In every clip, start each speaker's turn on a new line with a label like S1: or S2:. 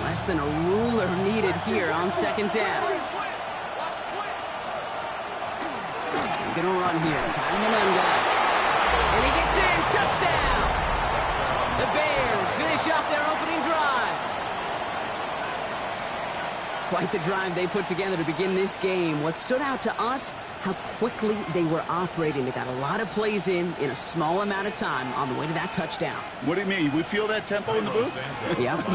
S1: Less than a ruler needed here on second down. They're going to run here. Kyle Malunga. And he gets in. Touchdown! The Bears finish off their opening drive. Quite the drive they put together to begin this game. What stood out to us, how quickly they were operating. They got a lot of plays in a small amount of time on the way to that touchdown.
S2: What do you mean? We feel that tempo in the booth?
S1: Yep.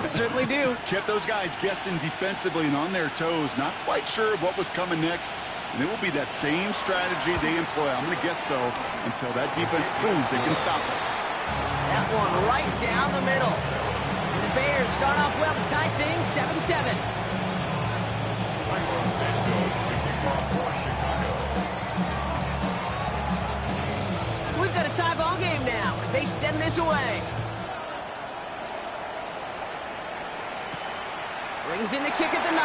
S1: Certainly do.
S2: Kept those guys guessing defensively and on their toes. Not quite sure what was coming next. And it will be that same strategy they employ. I'm going to guess so until that defense proves they can stop it.
S1: That one right down the middle. And the Bears start off well to tie things 7-7. So we've got a tie ball game now as they send this away. Brings in the kick at the 9.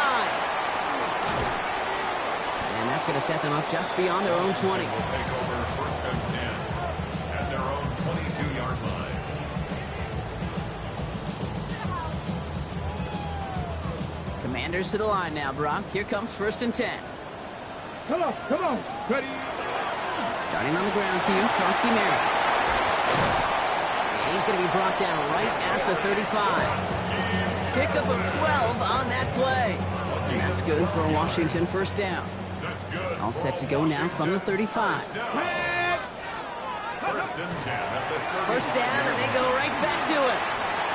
S1: And that's going to set them up just beyond their own 20.
S3: Will take over first and 10 at their own 22-yard line.
S1: Commanders to the line now, Brock. Here comes first and 10.
S4: Come on. Ready?
S1: Starting on the ground here, Kronsky Merritt. He's going to be brought down right at the 35. Pickup of 12 on that play. And that's good for a Washington first down. All set to go now from the 35.
S3: First and 10 at the 35.
S1: First down, and they go right back to it.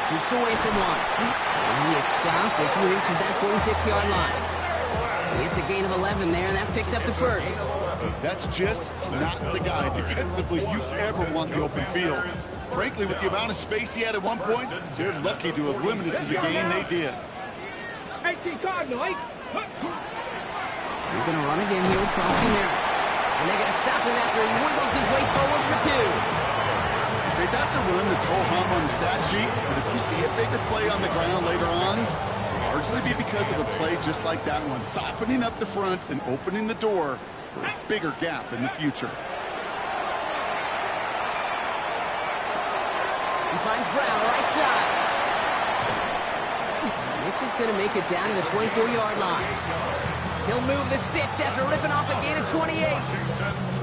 S1: Shoots away from one. And he is stopped as he reaches that 46-yard line. He gets a gain of 11 there, and that picks up the first.
S2: That's just not the guy defensively you ever want the open field. Frankly, with the amount of space he had at one point, they're lucky to have limited to the game they did.
S1: They're going to run again here with Kronsky Merritt. And they're going to stop him after he wiggles his way forward for 2.
S2: Okay, that's a run that's ho-hum on the stat sheet, but if you see a bigger play on the ground later on, it'll largely be because of a play just like that one, softening up the front and opening the door for a bigger gap in the future.
S1: He finds Brown right side. This is going to make it down to the 24-yard line. He'll move the sticks after ripping off a gain of 28.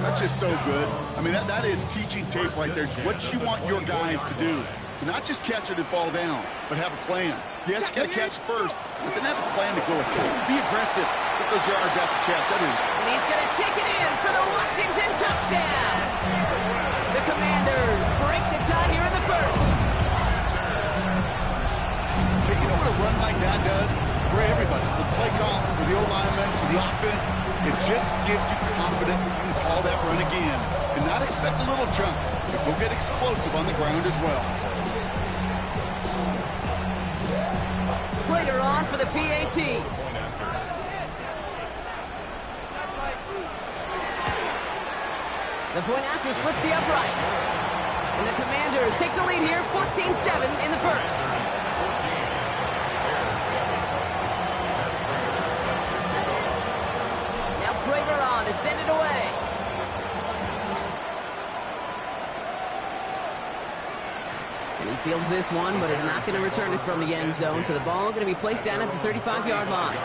S2: That's just so good. I mean, that is teaching tape right there. It's what you want your guys to do. To not just catch it and fall down, but have a plan. Yes, you got to catch it first, but then have a plan to go attack. Be aggressive. Get those yards after catch.
S1: And he's going to take it in for the Washington touchdown. The Commanders break the tie here in the first.
S2: Okay, you know what a run like that does for everybody? The play call, for the O-lineman, for the offense. It just gives you confidence that you can call that run again and not expect a little chunk, but go get explosive on the ground as well.
S1: Prater on for the PAT. The point after splits the uprights. And the Commanders take the lead here, 14-7 in the first. Now Prater on to send it away. And he fields this one, but is not going to return it from the end zone. So the ball going to be placed down at the 35-yard line.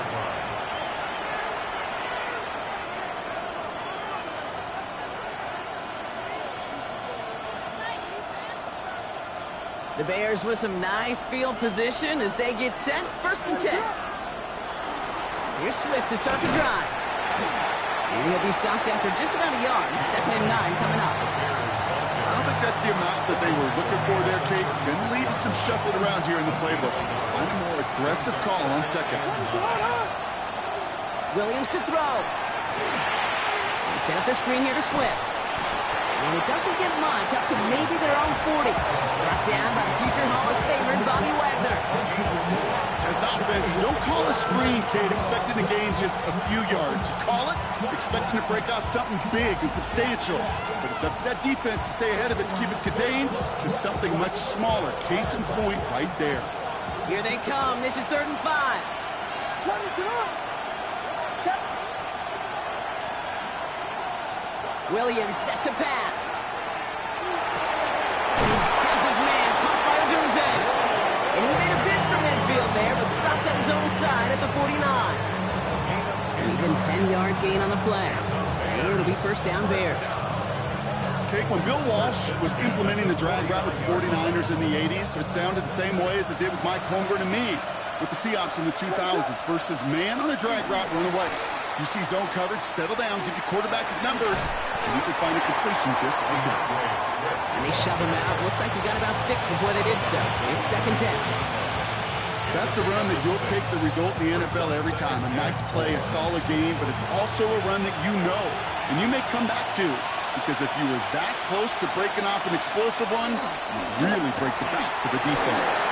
S1: The Bears with some nice field position as they get set. First and 10. Here's Swift to start the drive. And he'll be stopped after just about a yard. Second and 9 coming up.
S2: I don't think that's the amount that they were looking for there, Kate. Going to lead to some shuffling around here in the playbook. Find a more aggressive call on second.
S1: Williams to throw. They set up the screen here to Swift. And it doesn't get much, up to maybe their own 40. Brought down by the future Hall of Famer, Bobby Wagner.
S2: As an offense, you don't call a screen, Kate, expecting to gain just a few yards. You call it, expecting to break off something big and substantial. But it's up to that defense to stay ahead of it, to keep it contained to something much smaller. Case in point right there.
S1: Here they come. This is 3rd and 5. Williams set to pass. Has his man caught by Odunze. And he made a bid for midfield. side at the 49. An even 10-yard gain on the play. And it'll be first down Bears.
S2: Okay, when Bill Walsh was implementing the drag route with the 49ers in the 80s, it sounded the same way as it did with Mike Holmgren and me with the Seahawks in the 2000s. Versus man on a drag route, run away. You see zone coverage, settle down, give your quarterback his numbers, and you can find a completion just like that.
S1: And they shove him out. Looks like he got about 6 before they did so. It's second down.
S2: That's a run that you'll take the result in the NFL every time. A nice play, a solid game, but it's also a run that you know, and you may come back to, because if you were that close to breaking off an explosive one, you really break the backs of the defense.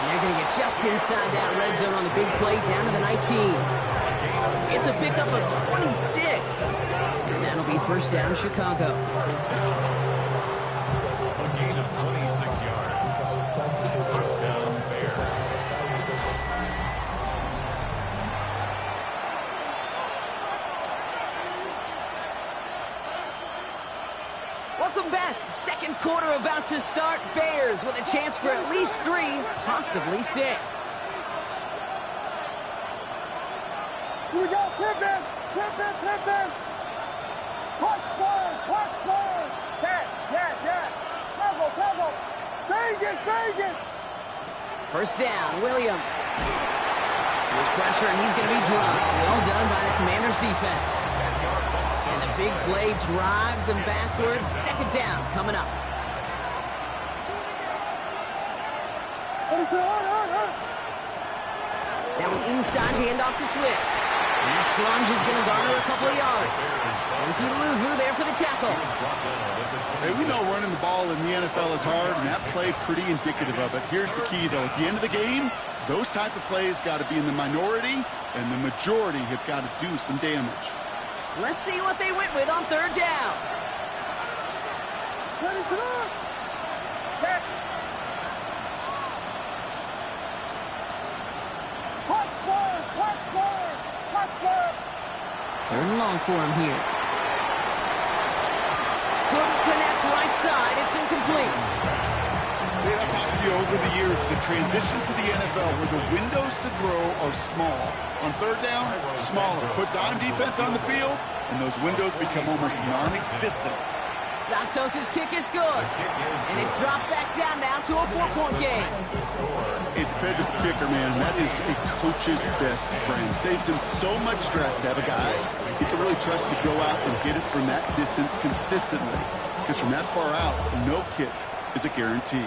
S1: They're going to get just inside that red zone on the big play down to the 19. It's a pickup of 26. And that'll be first down Chicago.
S3: A gain of 26 yards. First down Bears.
S1: Welcome back. Second quarter about to start. Bears with a chance for at least 3, possibly 6.
S4: Here we go. Pippin. Punch stars. Yeah. Tackle. Vegas.
S1: First down, Williams. There's pressure, and he's going to be dropped. Well done by the Commanders' defense. And the big play drives them backwards. Second down coming up. Now an inside handoff to Swift. And that plunge is going to garner a couple of yards. Ricky Luvu there for the tackle.
S2: Hey, we know running the ball in the NFL is hard, and that play pretty indicative of it. Here's the key, though. At the end of the game, those type of plays got to be in the minority, and the majority have got to do some damage.
S1: Let's see what they went with on third down. Third and long for him here. Couldn't connect right side. It's incomplete.
S2: Hey, I've talked to you over the years, the transition to the NFL where the windows to throw are small. On third down, smaller. Put dime defense on the field, and those windows become almost non-existent.
S1: Santos' kick is good. And it's dropped back down now to a 4-point game.
S2: A dependable kicker, man. That is a coach's best friend. Saves him so much stress to have a guy he can really trust to go out and get it from that distance consistently. Because from that far out, no kick is a guarantee.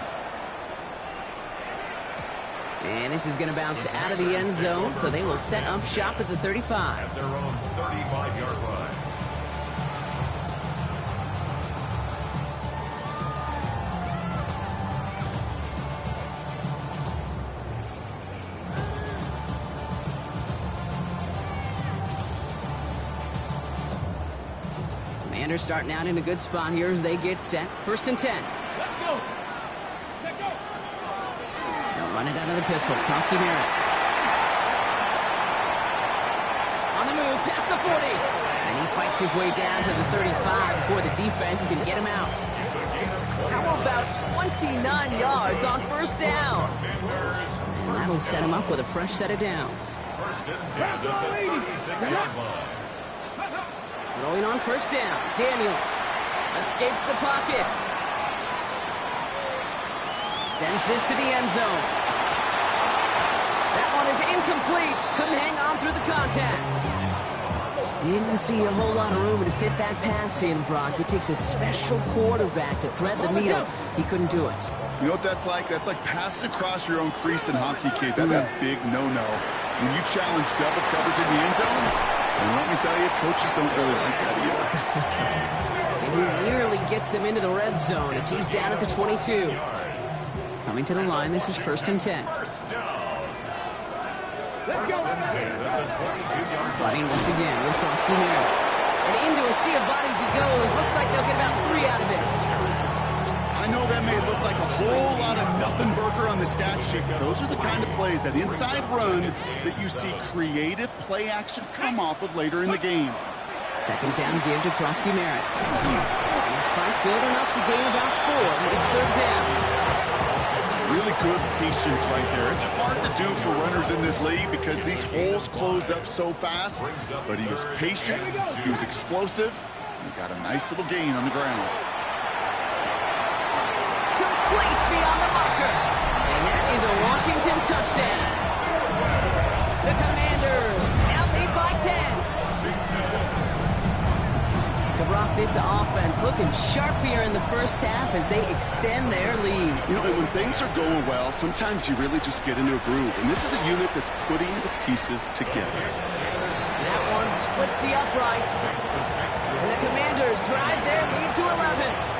S1: And this is going to bounce out of the end zone, so they will set up shop at the 35.
S3: At their own 35-yard line.
S1: Commanders starting out in a good spot here as they get set. First and 10. They'll run it out of the pistol. Krosky Merritt. On the move, past the 40. And he fights his way down to the 35 before the defense can get him out. How about 29 yards on first down? And that'll set him up with a fresh set of downs.
S3: First and 10 at the 36-yard line.
S1: Throwing on first down. Daniels escapes the pocket. Sends this to the end zone. That one is incomplete. Couldn't hang on through the contact. Didn't see a whole lot of room to fit that pass in, Brock. It takes a special quarterback to thread the needle. He couldn't do it.
S2: You know what that's like? That's like passing across your own crease in hockey, kid. That's a big no-no. When you challenge double coverage in the end zone, and let me tell you, coaches don't really like that either.
S1: And he nearly gets them into the red zone as he's down at the 22. Coming to the line, this is first and 10.
S3: First down. First and 10 at the 22-yard line.
S1: Running once again with Krosky Merritt. And into a sea of bodies he goes. Looks like they'll get about 3 out of it.
S2: I know that may look like a whole lot of nothing burger on the stat sheet, but those are the kind of plays, that inside run, that you see creative play action come off of later in the game.
S1: Second down give to Krosky Merritt. And his fight good enough to gain about 4. It's third down.
S2: Really good patience right there. It's hard to do for runners in this league because these holes close up so fast. But he was patient, he was explosive, and got a nice little gain on the ground.
S1: Complete beyond the marker. And that is a Washington touchdown. The Commanders now lead by 10. To rock this offense, looking sharp here in the first half as they extend their lead.
S2: You know, when things are going well, sometimes you really just get into a groove. And this is a unit that's putting the pieces together.
S1: That one splits the uprights. And the Commanders drive their lead to 11.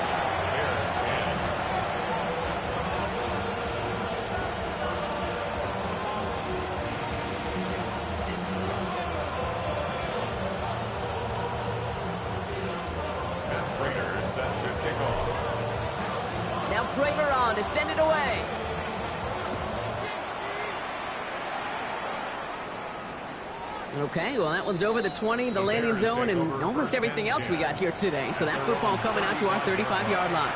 S1: Prater on to send it away. Okay, well, that one's over the 20, the landing zone, and almost everything else we got here today. So that football coming out to our 35-yard line.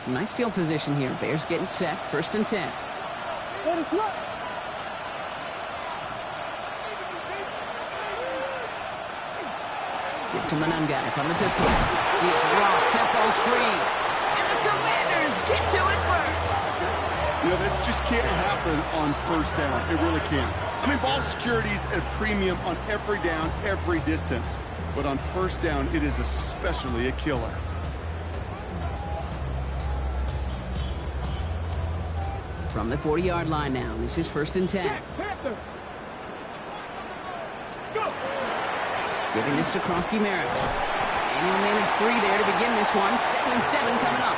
S1: Some nice field position here. Bears getting set, 1st and 10. Give it to Manungai from the pistol. He's raw, tempo's free. And the Commanders get to it first.
S2: You know, this just can't happen on 1st down. It really can't. I mean, ball security's at a premium on every down, every distance. But on 1st down, it is especially a killer.
S1: From the 40-yard line now, this is 1st and 10. Giving this to Kronsky-Merritt. And he'll manage 3 there to begin this one. 2nd and 7 coming up.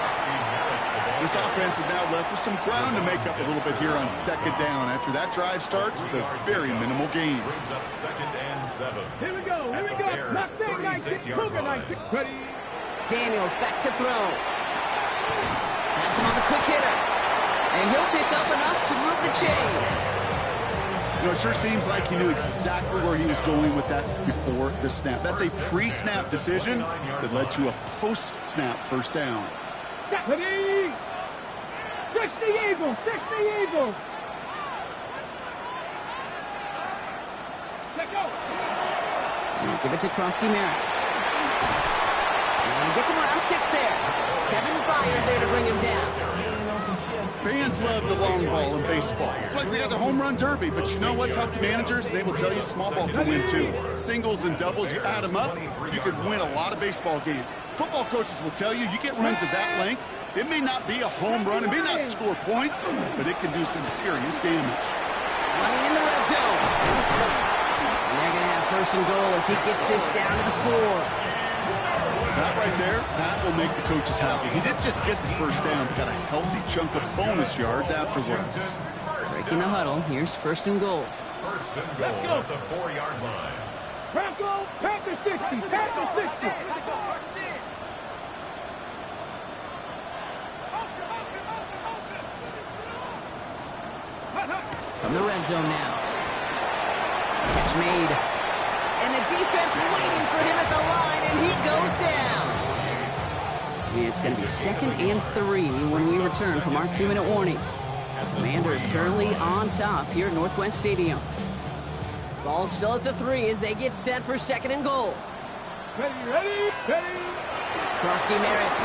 S2: This offense is now left with some ground to make up a little bit here on 2nd down after that drive starts with a very minimal gain.
S3: Brings up 2nd and 7.
S4: Here we go. Here we go. Not there,
S3: 36-yard line.
S4: Ready.
S1: Daniels back to throw. Pass him on the quick hitter. And he'll pick up enough to move the chains.
S2: You know, it sure seems like he knew exactly where he was going with that before the snap. That's a pre-snap decision that led to a post-snap 1st down.
S4: Ready. 60 Eagles. 60 Eagles. Let go.
S1: And give it to Kronsky-Merritt. And he gets him around 6 there. Kevin Byard there to bring him down.
S2: Fans love the long ball in baseball. It's like they got the home run derby, but you know what? Talk to managers, and they will tell you small ball can win too. Singles and doubles, you add them up, you can win a lot of baseball games. Football coaches will tell you, you get runs of that length, it may not be a home run, it may not score points, but it can do some serious damage.
S1: Running in the red zone. And they're going to have 1st and goal as he gets this down to the 4.
S2: That right there, that will make the coaches happy. He didn't just get the 1st down, but got a healthy chunk of bonus yards afterwards.
S1: Breaking the huddle, here's 1st and goal.
S3: 1st and goal at the 4-yard line.
S4: Panther 60. Panther 60.
S1: From the red zone now. Catch made. And the defense waiting for him at the line, and he goes down. It's going to be 2nd and 3 when we return from our 2-minute warning. Commanders currently on top here at Northwest Stadium. Ball still at the 3 as they get set for 2nd and goal.
S4: Ready.
S1: Kronsky-Merritt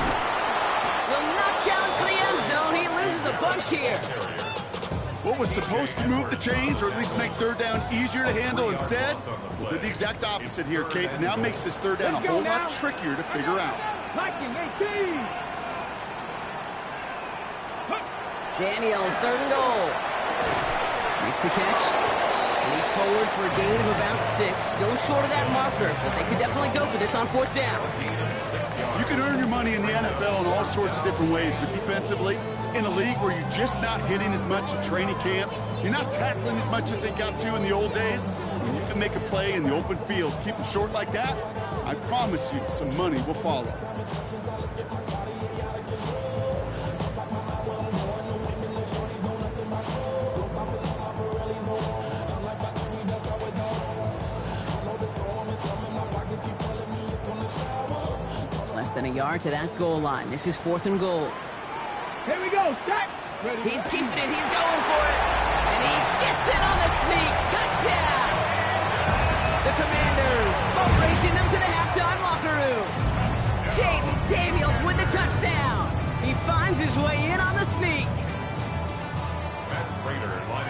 S1: will not challenge for the end zone. He loses a bunch here.
S2: What was supposed to move the chains, or at least make 3rd down easier to handle instead, well, did the exact opposite here, Kate. It now makes this 3rd down a whole lot trickier to figure out.
S1: Daniels, 3rd and goal. Makes the catch. And he's forward for a gain of about 6. Still short of that marker, but they could definitely go for this on 4th down.
S2: You can earn your money in the NFL in all sorts of different ways, but defensively, in a league where you're just not hitting as much at training camp, you're not tackling as much as they got to in the old days, when you can make a play in the open field, keep them short like that, I promise you some money will follow.
S1: Less than a yard to that goal line. This is 4th and goal.
S4: Here we go. Start. Ready.
S1: He's keeping it. He's going for it. And he gets it on the sneak. Touchdown! The Commanders boat racing them to the halftime locker room. Jaden Daniels with the touchdown. He finds his way in on the sneak.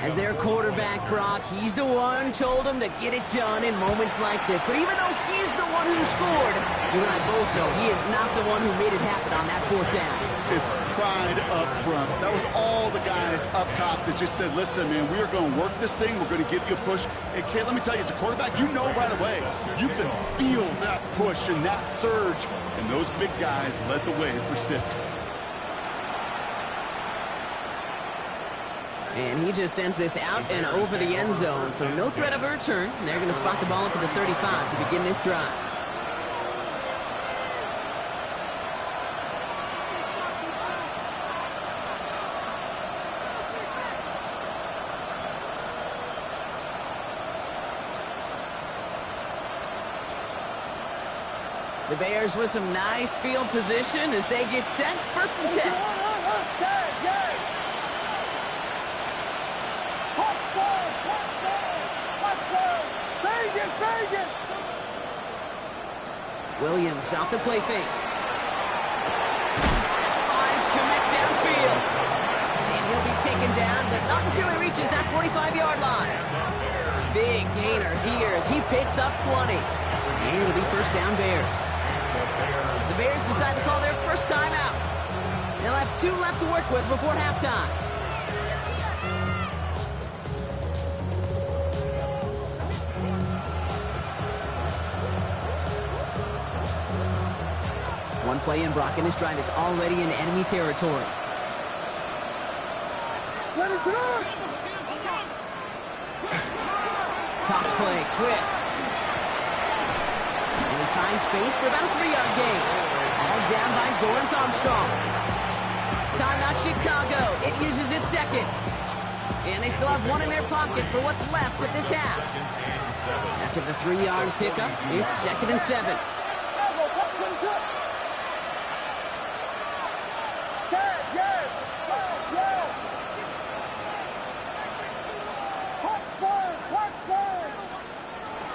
S1: As their quarterback, Brock, he's the one told him to get it done in moments like this. But even though he's the one who scored, you and I both know he is not the one who made it happen on that 4th down.
S2: It's pride up front. That was all the guys up top that just said, listen, man, we are going to work this thing. We're going to give you a push. And, Kate, let me tell you, as a quarterback, you know right away. You can feel that push and that surge. And those big guys led the way for 6.
S1: And he just sends this out and over the end zone, so no threat of a return. They're going to spot the ball up at the 35 to begin this drive. The Bears with some nice field position as they get set. 1st and 10. Williams off the play fake. Finds Kmet downfield. And he'll be taken down, but not until he reaches that 45-yard line. Big gainer here as he picks up 20. And it'll be 1st down Bears. The Bears decide to call their first timeout. They'll have 2 left to work with before halftime. One play in, Brock, and this drive is already in enemy territory. Toss play, Swift. And he finds space for about a 3-yard gain. All down by Dorrance Armstrong. Timeout Chicago. It uses its 2nd. And they still have 1 in their pocket for what's left of this half. After the 3-yard pickup, it's 2nd and 7.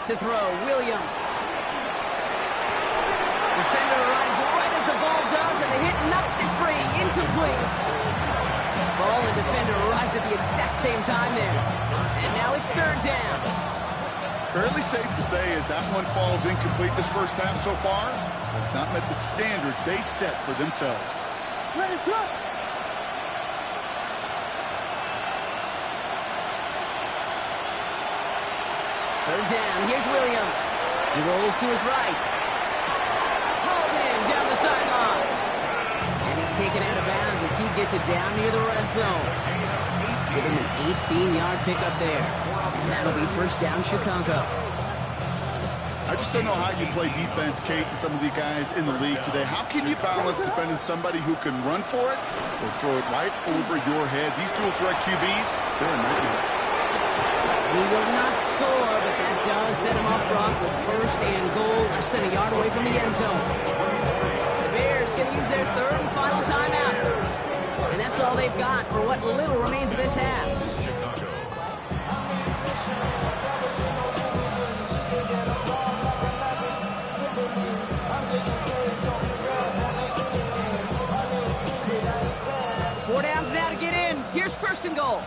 S1: To throw, Williams. Defender arrives right as the ball does, and the hit knocks it free. Incomplete. Ball and defender arrives at the exact same time there. And now it's 3rd down.
S2: Fairly safe to say as that one falls incomplete this first half so far, it's not met the standard they set for themselves.
S4: Ready, set.
S1: 3rd down. Here's Williams. He rolls to his right. Hauled in down the sideline. And he's taken out of bounds as he gets it down near the red zone. Give him an 18-yard pickup there. And that'll be 1st down Chicago.
S2: I just don't know how you play defense, Kate, and some of the guys in the league today. How can you balance defending somebody who can run for it or throw it right over your head? These dual threat QBs, they're a nightmare.
S1: He will not score, but that does set him up, Brock, with 1st and goal, less than a yard away from the end zone. The Bears going to use their 3rd and final timeout. And that's all they've got for what little remains of this half. 4 downs now to get in. Here's 1st and goal.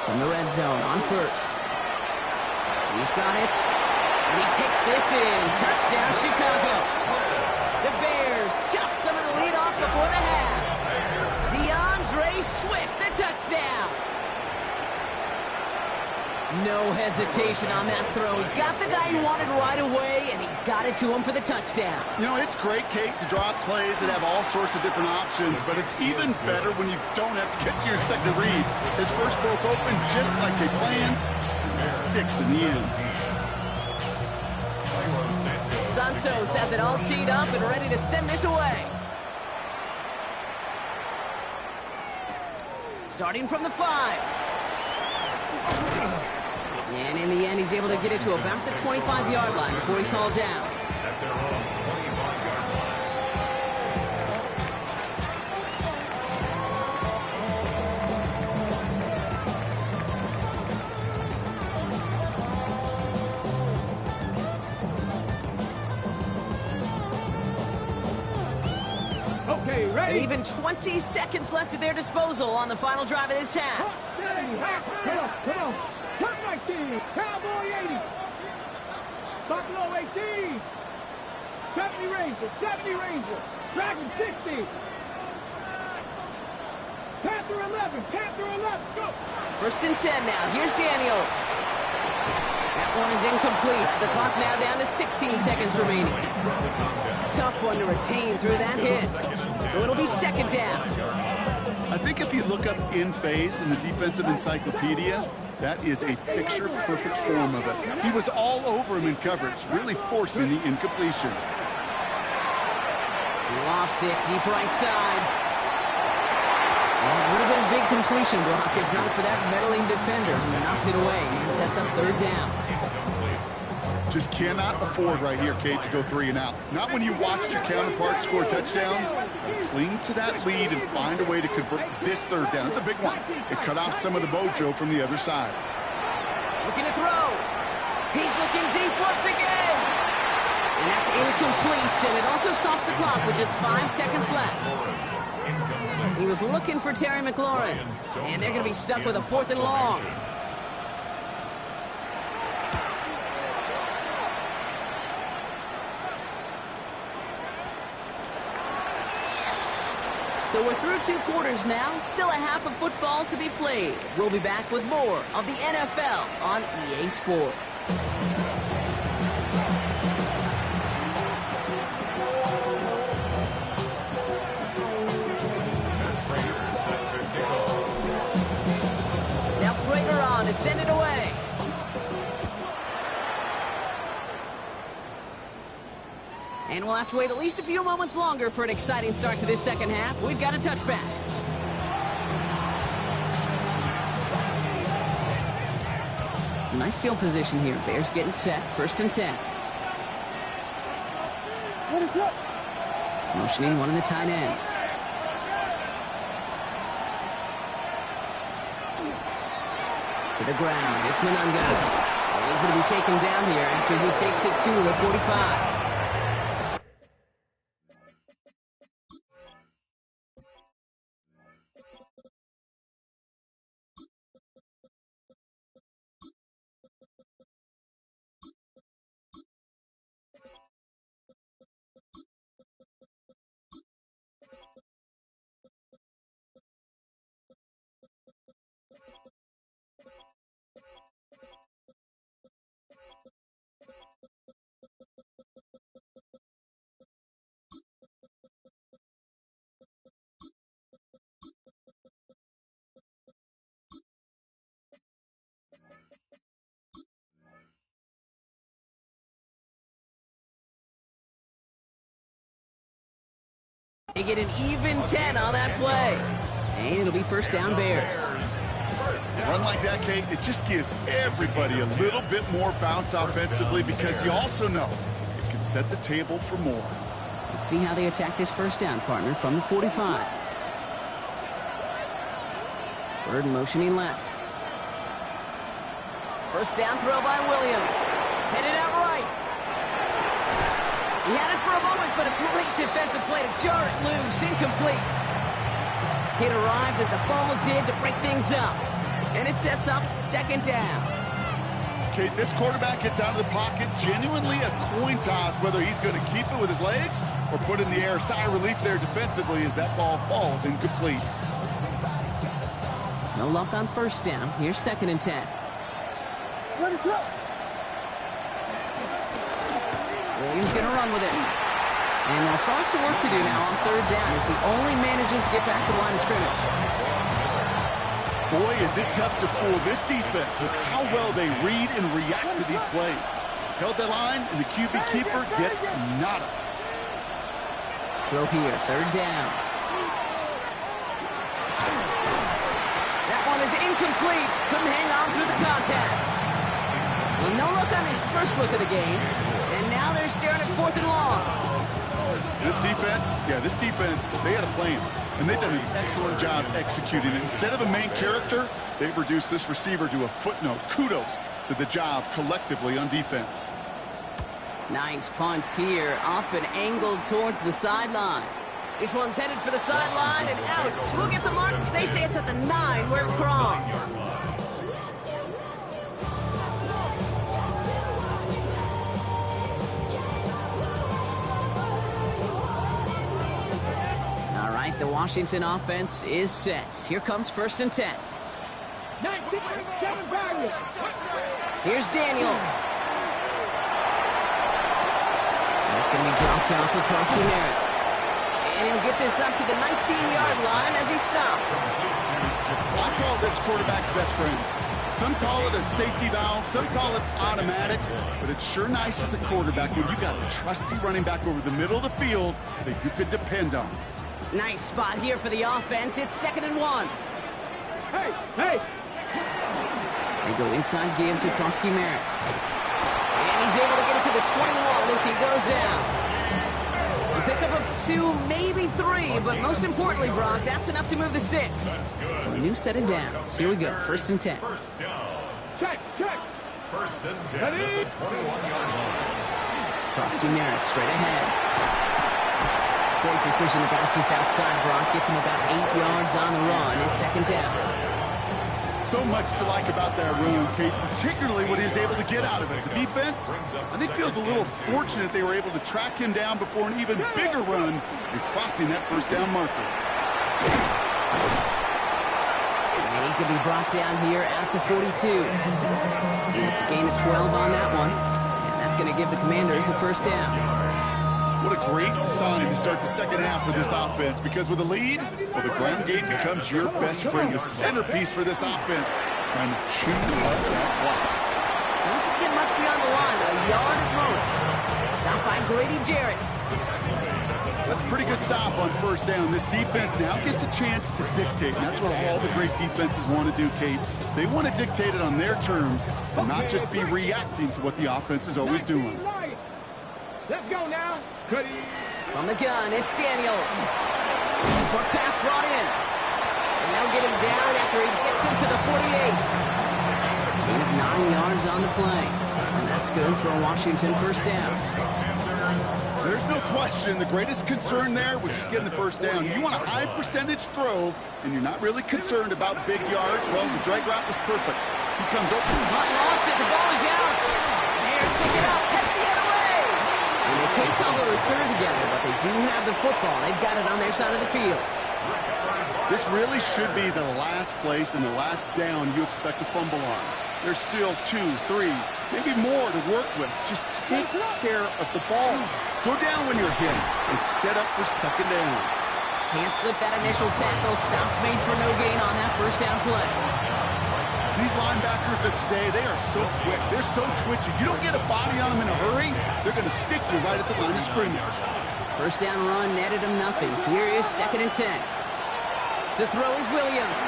S1: From the red zone on 1st. He's got it. And he takes this in. Touchdown, Chicago. The Bears chop some of the lead off before the half. DeAndre Swift, the touchdown. No hesitation on that throw. He got the guy he wanted right away, and he got it to him for the touchdown.
S2: You know, it's great, Kate, to draw plays and have all sorts of different options, but it's even better when you don't have to get to your second read. His first broke open just like they planned, and that's 6 in the end.
S1: Santos has it all teed up and ready to send this away. Starting from the 5. And in the end, he's able to get it to about the 25-yard line before he's hauled down.
S3: At their own 25-yard line.
S4: Okay,
S1: And
S4: ready?
S1: even 20 seconds left at their disposal on the final drive of this half.
S4: Come on, come on. Cut 19. Cowboy 80. Buffalo 18. 70 Ranger. 70 Ranger. Dragon 60. Panther 11. Panther 11. Go.
S1: First and 10 now. Here's Daniels. That one is incomplete. The clock now down to 16 seconds remaining. Tough one to retain through that hit. So it'll be second down.
S2: I think if you look up in phase in the defensive encyclopedia, that is a picture-perfect form of it. He was all over him in coverage, really forcing the incompletion.
S1: Lofts it deep right side. Well, a little bit of big completion block, if not for that meddling defender who knocked it away and sets up third down.
S2: Just cannot afford right here, Kate, to go 3 and out. Not when you watched your counterpart score a touchdown. Cling to that lead and find a way to convert this third down. It's a big one. It cut off some of the mojo from the other side.
S1: Looking to throw. He's looking deep once again. And that's incomplete, and it also stops the clock with just 5 seconds left. He was looking for Terry McLaurin, and they're going to be stuck with a 4th and long. So we're through 2 quarters now, still a half of football to be played. We'll be back with more of the NFL on EA Sports. Now Prater on to send it away. And we'll have to wait at least a few moments longer for an exciting start to this second half. We've got a touchback. Some nice field position here. Bears getting set. First and 10.
S4: What is up?
S1: Motioning one of the tight ends. To the ground. It's Monango. And he's going to be taken down here after he takes it to the 45. They get an even 10 on that play. And it'll be first down Bears.
S2: A run like that, Kate, it just gives everybody a little bit more bounce offensively because you also know it can set the table for more.
S1: Let's see how they attack this first down, partner, from the 45. Bird motioning left. First down throw by Williams. Headed out right. He had it for a moment, but a great defensive play to jar it loose. Incomplete. It arrived as the ball did to break things up. And it sets up second down.
S2: Kate, this quarterback gets out of the pocket, genuinely a coin toss whether he's going to keep it with his legs or put it in the air. Sigh of relief there defensively as that ball falls incomplete.
S1: No luck on first down. Here's second and 10.
S4: What is up?
S1: Williams going to run with it. And they'll start some work to do now on third down as he only manages to get back to the line of scrimmage.
S2: Boy, is it tough to fool this defense with how well they read and react to these plays. Held that line, and the QB keeper gets nada.
S1: Throw here, third down. That one is incomplete. Couldn't hang on through the contact. Well, no look on his first look of the game. And now they're staring at 4th and long.
S2: This defense, they had a plan. And they've done an excellent job executing it. Instead of a main character, they've reduced this receiver to a footnote. Kudos to the job collectively on defense.
S1: Nice punt here, up and angled towards the sideline. This one's headed for the sideline and out. We'll get the mark. They say it's at the 9 where it crossed. All right, the Washington offense is set. Here comes 1st and 10.
S4: 97 value.
S1: Here's Daniels. That's going to be dropped off for Crosby Merritt. And he'll get this up to the 19-yard line as he stopped.
S2: I call this quarterback's best friend. Some call it a safety valve, some call it automatic, but it's sure nice as a quarterback when you got a trusty running back over the middle of the field that you could depend on.
S1: Nice spot here for the offense. It's 2nd and 1.
S4: Hey!
S1: They go inside give to Crosby Merritt. And he's able to get it to the 21 as he goes down. A pickup of 2, maybe 3, but most importantly, Brock, that's enough to move the sticks. So a new set of downs. Here we go, 1st and 10.
S3: First down.
S4: Check!
S3: 1st and 10 at the 21-yard line.
S1: Crosby Merritt straight ahead. Great decision to bounce this outside, Brock. Gets him about 8 yards on the run. It's 2nd down.
S2: So much to like about that run, Kate, particularly what he was able to get out of it. The defense, I think, feels a little fortunate they were able to track him down before an even bigger run and crossing that 1st down marker.
S1: And he's going to be brought down here at the 42. And it's a gain of 12 on that one. And that's going to give the Commanders a 1st down.
S2: What a great sign to start the 2nd half for this offense, because with a lead, well, the ground game becomes your best friend, the centerpiece for this offense, trying to chew up that clock.
S1: Doesn't get much beyond the line, a yard at most. Stopped by Grady Jarrett.
S2: That's a pretty good stop on 1st down. This defense now gets a chance to dictate, and that's what all the great defenses want to do, Kate. They want to dictate it on their terms and not just be reacting to what the offense is always doing.
S4: Let's go now.
S1: From the gun, it's Daniels. Short pass brought in. And they'll get him down after he gets into the 48. Gain of 9 yards on the play. And that's good for a Washington 1st down.
S2: There's no question the greatest concern there was just getting the 1st down. You want a high percentage throw, and you're not really concerned about big yards. Well, the drag route was perfect. He comes open.
S1: Hunt lost it. The ball is out. Bears pick it up. Headed the other way. And they can't call the return together, but they do have the football. They've got it on their side of the field.
S2: This really should be the last place and the last down you expect to fumble on. There's still 2, 3, maybe more to work with. Just take care of the ball. Go down when you're hit and set up for 2nd down.
S1: Can't slip that initial tackle. Stops made for no gain on that 1st down play.
S2: These linebackers of today, they are so quick. They're so twitchy. You don't get a body on them in a hurry, they're going to stick you right at the line of scrimmage.
S1: 1st down run netted him nothing. Here is 2nd and 10. To throw is Williams.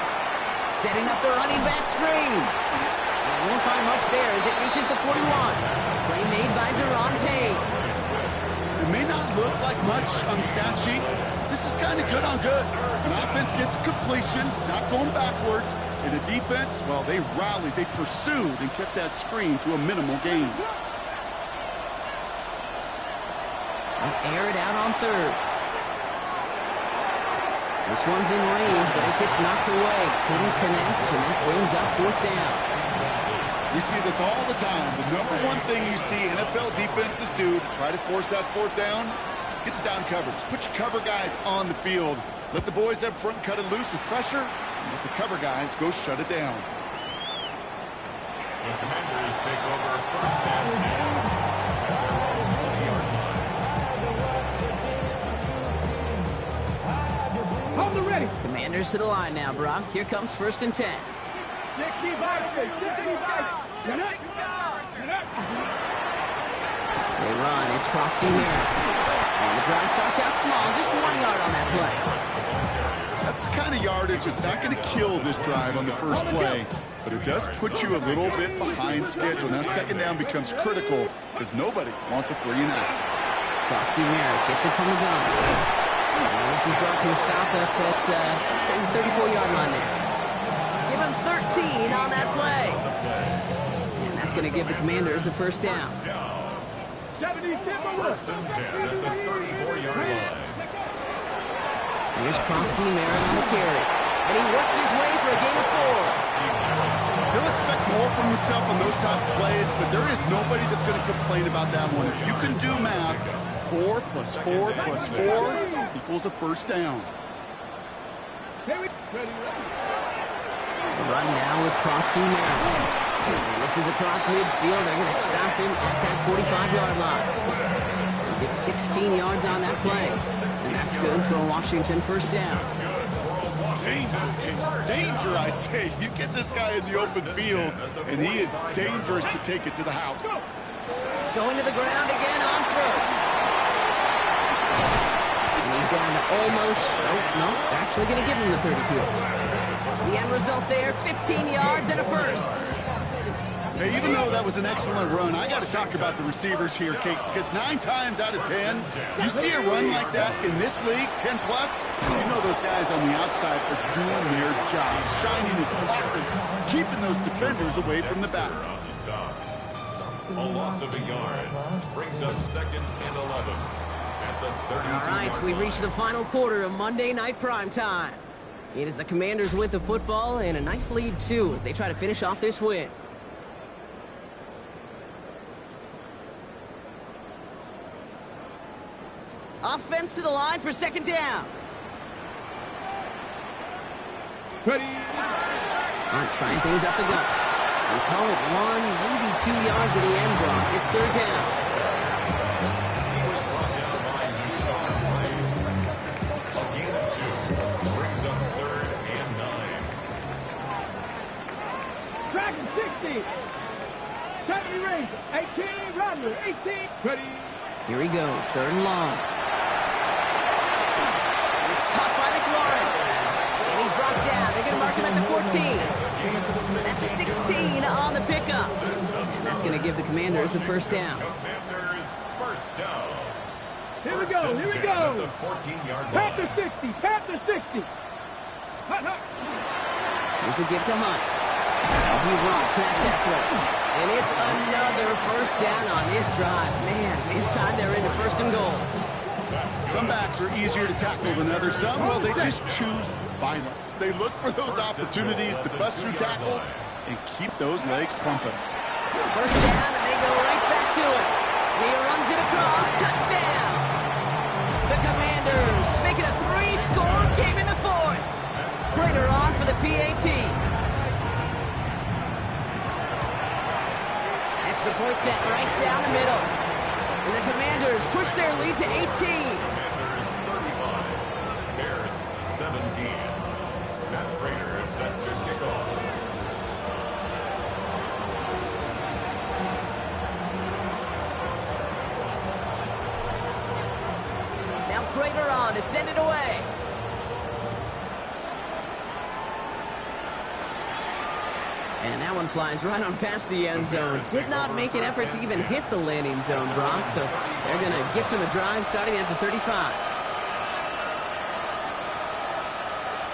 S1: Setting up the running back screen. And won't find much there as it reaches the 41. Play made by Deron Payne.
S2: It may not look like much on the stat sheet. This is kind of good on good. An offense gets completion, not going backwards. And the defense, well, they rallied, they pursued, and kept that screen to a minimal gain.
S1: They'll air it out on 3rd. This one's in range, but it gets knocked away. Couldn't connect, and that brings up 4th down.
S2: We see this all the time. The #1 thing you see NFL defenses do to try to force that 4th down, gets down coverage. Put your cover guys on the field. Let the boys up front cut it loose with pressure, and let the cover guys go shut it down.
S3: The Commanders take over 1st and 10.
S4: Hold it ready.
S1: Commanders to the line now, Brock. Here comes 1st and 10.
S4: 65. Get up.
S1: They run. It's Crosby Merritt. And the drive starts out small. Just 1 yard on that play.
S2: That's the kind of yardage that's not going to kill this drive on the first play. but it does put you a little bit behind schedule. Now second down becomes critical because nobody wants a 3-and-out.
S1: Krosky Merritt gets it from the gun. And this is brought to a stop up at the 34-yard line there. Give him 13 on that play. And that's going to give the Commanders a first down.
S3: First and 10 at the 34-yard line.
S1: Here's Krosky Merritt on the carry. And he works his way for a gain of 4.
S2: He'll expect more from himself on those type of plays, but there is nobody that's going to complain about that one. If you can do math, 4 plus 4 plus 4 equals a first down.
S1: Run now with Krosky Merritt. And this is across midfield. They're going to stop him at that 45-yard line. He gets 16 yards on that play. And that's good for a Washington first down.
S2: Danger, I say. You get this guy in the open field, and he is dangerous to take it to the house.
S1: Going to the ground again on first. And he's down to almost, no, actually going to give him the 30 here. The end result there, 15 yards and a first.
S2: Hey, even though that was an excellent run, I got to talk about the receivers here, Kate, because 9 times out of 10, you see a run like that in this league, 10 plus, you know those guys on the outside are doing their job, shining as blockers, keeping those defenders away from the back.
S3: A loss of a yard brings up second and 11 at the 32.
S1: All right, we reach the final quarter of Monday Night Primetime. It is the Commanders with the football and a nice lead, too, as they try to finish off this win. Offense to the line for second down.
S4: Ready.
S1: All right, trying things up the gut. We call it 1, maybe 2 yards at the end, Brock. It's third down.
S3: He was brought down by Nishar Bryant. A gain of 2 brings up third and 9.
S4: Track and 60. 70 range. 18. Rodman. 18. Ready.
S1: Here he goes, third and long. It's caught by McLaurin. And he's brought down. They're going to mark him at the 14. That's 16 on the pickup. And that's going to give the Commanders a first down.
S3: Commanders first down.
S4: Here we go. Here we go.
S3: The 14-yard line.
S4: Panther 60. Panther 60. Hut, hut.
S1: Here's a give to Hunt. He rocks that tackler. And it's another first down on this drive. Man, this time they're into first and goal.
S2: Some backs are easier to tackle than others. Some, well, they just choose violence. They look for those opportunities to bust through tackles and keep those legs pumping.
S1: First down, and they go right back to it. And he runs it across. Touchdown. The Commanders make it a 3-score game in the fourth. Prater on for the PAT. The point set right down the middle. And the Commanders push their lead to 18.
S3: Commanders 35, Bears 17. Matt Prater is set to kick off.
S1: Now Prater on to send it away. And that one flies right on past the end zone. Did not make an effort to even hit the landing zone, Brock. So they're going to gift him a drive starting at the 35.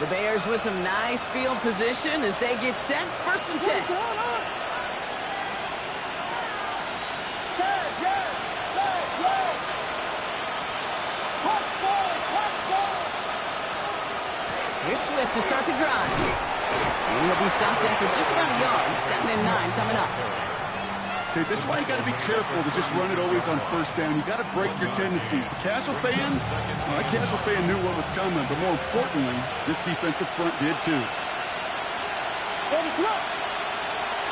S1: The Bears with some nice field position as they get set. First and 10. Here's Swift to start the drive. And he'll be stopped after just about a yard. 2nd and 9 coming up.
S2: Okay, this is why you got to be careful to just run it always on first down. You got to break your tendencies. The casual fan, well, that casual fan knew what was coming, but more importantly, this defensive front did too.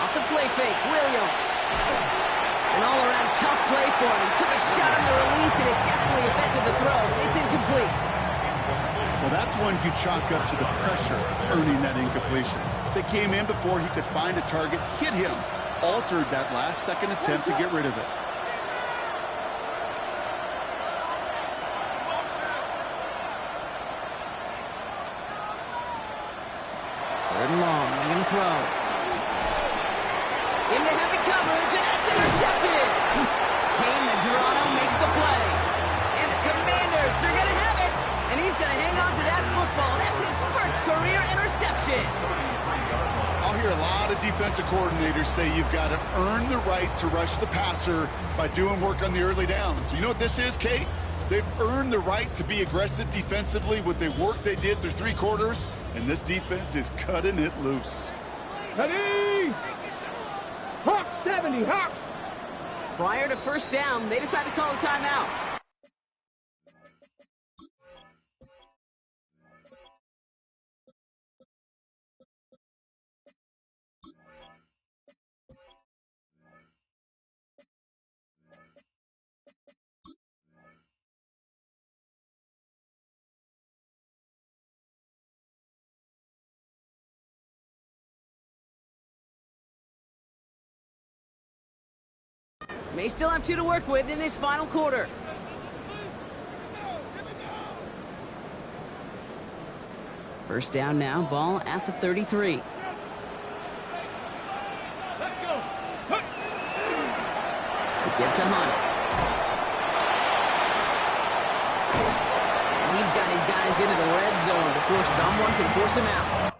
S1: Off the play fake, Williams. An all-around tough play for him. He took a shot on the release, and it definitely affected the throw. It's incomplete.
S2: Well, that's one you chalk up to the pressure earning that incompletion. They came in before he could find a target, hit him, altered that last-second attempt to get rid of it.
S1: Third and long, they're going to throw. Into heavy coverage, and that's intercepted. Kane Medrano makes the play. And the Commanders are going to have it. And he's going to hang on to that football. That's his first career interception.
S2: I'll hear a lot of defensive coordinators say you've got to earn the right to rush the passer by doing work on the early downs. You know what this is, Kate? They've earned the right to be aggressive defensively with the work they did through 3 quarters, and this defense is cutting it loose.
S4: Ready? Hawk 70, Hawk.
S1: Prior to first down, they decide to call a timeout. May still have 2 to work with in this final quarter. First down now, ball at the 33.
S4: Let's go. Cut.
S1: The give to Hunt. And he's got his guys into the red zone before someone can force him out.